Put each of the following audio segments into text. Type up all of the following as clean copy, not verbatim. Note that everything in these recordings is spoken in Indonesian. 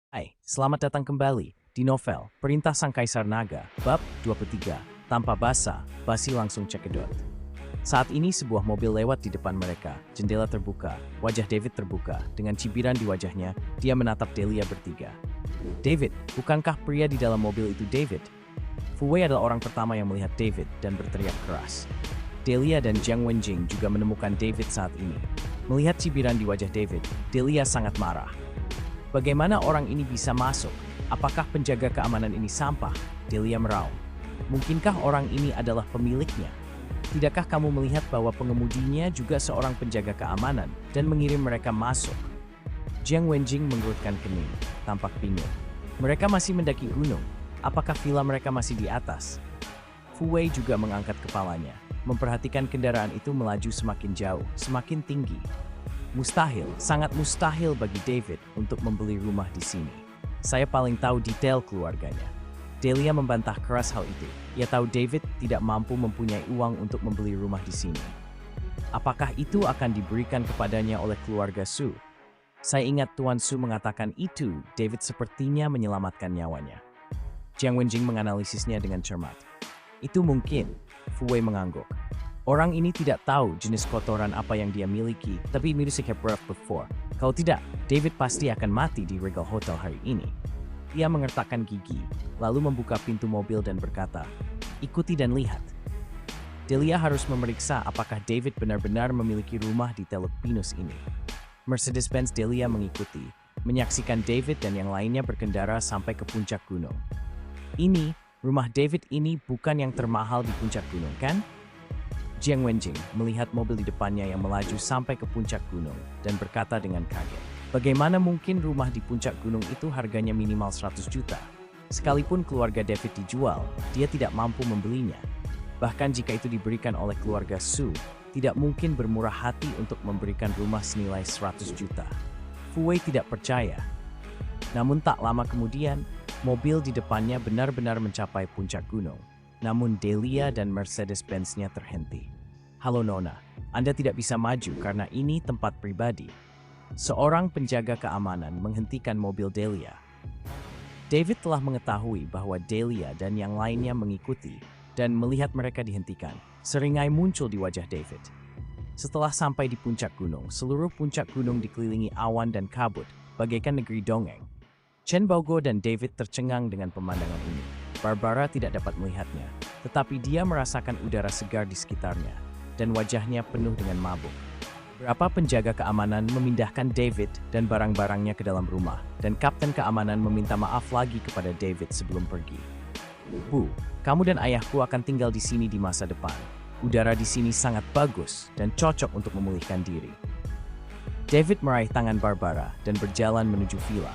Hai, selamat datang kembali di novel Perintah Sang Kaisar Naga, bab 23, tanpa basa, basi langsung cekidot. Saat ini sebuah mobil lewat di depan mereka, jendela terbuka, wajah David terbuka, dengan cibiran di wajahnya, dia menatap Delia bertiga. David, bukankah pria di dalam mobil itu David? Fu Wei adalah orang pertama yang melihat David dan berteriak keras. Delia dan Jiang Wenjing juga menemukan David saat ini. Melihat cibiran di wajah David, Delia sangat marah. Bagaimana orang ini bisa masuk? Apakah penjaga keamanan ini sampah? Delia meraung. Mungkinkah orang ini adalah pemiliknya? Tidakkah kamu melihat bahwa pengemudinya juga seorang penjaga keamanan dan mengirim mereka masuk? Jiang Wenjing mengerutkan kening, tampak bingung. Mereka masih mendaki gunung. Apakah villa mereka masih di atas? Fu Wei juga mengangkat kepalanya, memperhatikan kendaraan itu melaju semakin jauh, semakin tinggi. Mustahil, sangat mustahil bagi David untuk membeli rumah di sini. Saya paling tahu detail keluarganya. Delia membantah keras hal itu. Ia tahu David tidak mampu mempunyai uang untuk membeli rumah di sini. Apakah itu akan diberikan kepadanya oleh keluarga Su? Saya ingat Tuan Su mengatakan itu, David sepertinya menyelamatkan nyawanya. Jiang Wenjing menganalisisnya dengan cermat. Itu mungkin, Fu Wei mengangguk. Orang ini tidak tahu jenis kotoran apa yang dia miliki, tapi music have breath before. Kalau tidak, David pasti akan mati di Regal Hotel hari ini. Dia mengertakkan gigi, lalu membuka pintu mobil dan berkata, "Ikuti dan lihat." Delia harus memeriksa apakah David benar-benar memiliki rumah di Teluk Pinus ini. Mercedes-Benz Delia mengikuti, menyaksikan David dan yang lainnya berkendara sampai ke puncak gunung. Ini, rumah David ini bukan yang termahal di puncak gunung, kan? Jiang Wenjing melihat mobil di depannya yang melaju sampai ke puncak gunung dan berkata dengan kaget, bagaimana mungkin rumah di puncak gunung itu harganya minimal 100 juta? Sekalipun keluarga David dijual, dia tidak mampu membelinya. Bahkan jika itu diberikan oleh keluarga Su, tidak mungkin bermurah hati untuk memberikan rumah senilai 100 juta. Fu Wei tidak percaya. Namun tak lama kemudian, mobil di depannya benar-benar mencapai puncak gunung. Namun Delia dan Mercedes-Benz-nya terhenti. "Halo Nona, Anda tidak bisa maju karena ini tempat pribadi." Seorang penjaga keamanan menghentikan mobil Delia. David telah mengetahui bahwa Delia dan yang lainnya mengikuti dan melihat mereka dihentikan. Seringai muncul di wajah David. Setelah sampai di puncak gunung, seluruh puncak gunung dikelilingi awan dan kabut, bagaikan negeri dongeng. Chen Baoguo dan David tercengang dengan pemandangan ini. Barbara tidak dapat melihatnya, tetapi dia merasakan udara segar di sekitarnya, dan wajahnya penuh dengan mabuk. Beberapa penjaga keamanan memindahkan David dan barang-barangnya ke dalam rumah, dan kapten keamanan meminta maaf lagi kepada David sebelum pergi. "Bu, kamu dan ayahku akan tinggal di sini di masa depan. Udara di sini sangat bagus dan cocok untuk memulihkan diri." David meraih tangan Barbara dan berjalan menuju villa.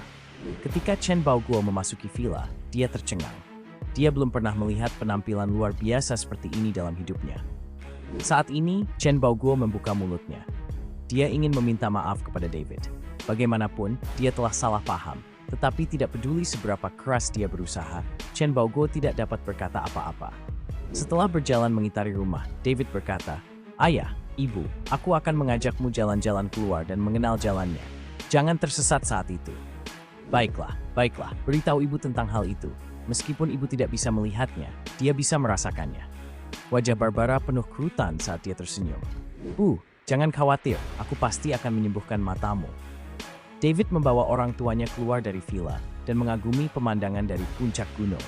Ketika Chen Baoguo memasuki villa, dia tercengang. Dia belum pernah melihat penampilan luar biasa seperti ini dalam hidupnya. Saat ini, Chen Baoguo membuka mulutnya. Dia ingin meminta maaf kepada David. Bagaimanapun, dia telah salah paham. Tetapi tidak peduli seberapa keras dia berusaha, Chen Baoguo tidak dapat berkata apa-apa. Setelah berjalan mengitari rumah, David berkata, "Ayah, Ibu, aku akan mengajakmu jalan-jalan keluar dan mengenal jalannya. Jangan tersesat saat itu." Baiklah, beritahu ibu tentang hal itu. Meskipun ibu tidak bisa melihatnya, dia bisa merasakannya. Wajah Barbara penuh kerutan saat dia tersenyum. "Bu, jangan khawatir, aku pasti akan menyembuhkan matamu." David membawa orang tuanya keluar dari villa dan mengagumi pemandangan dari puncak gunung.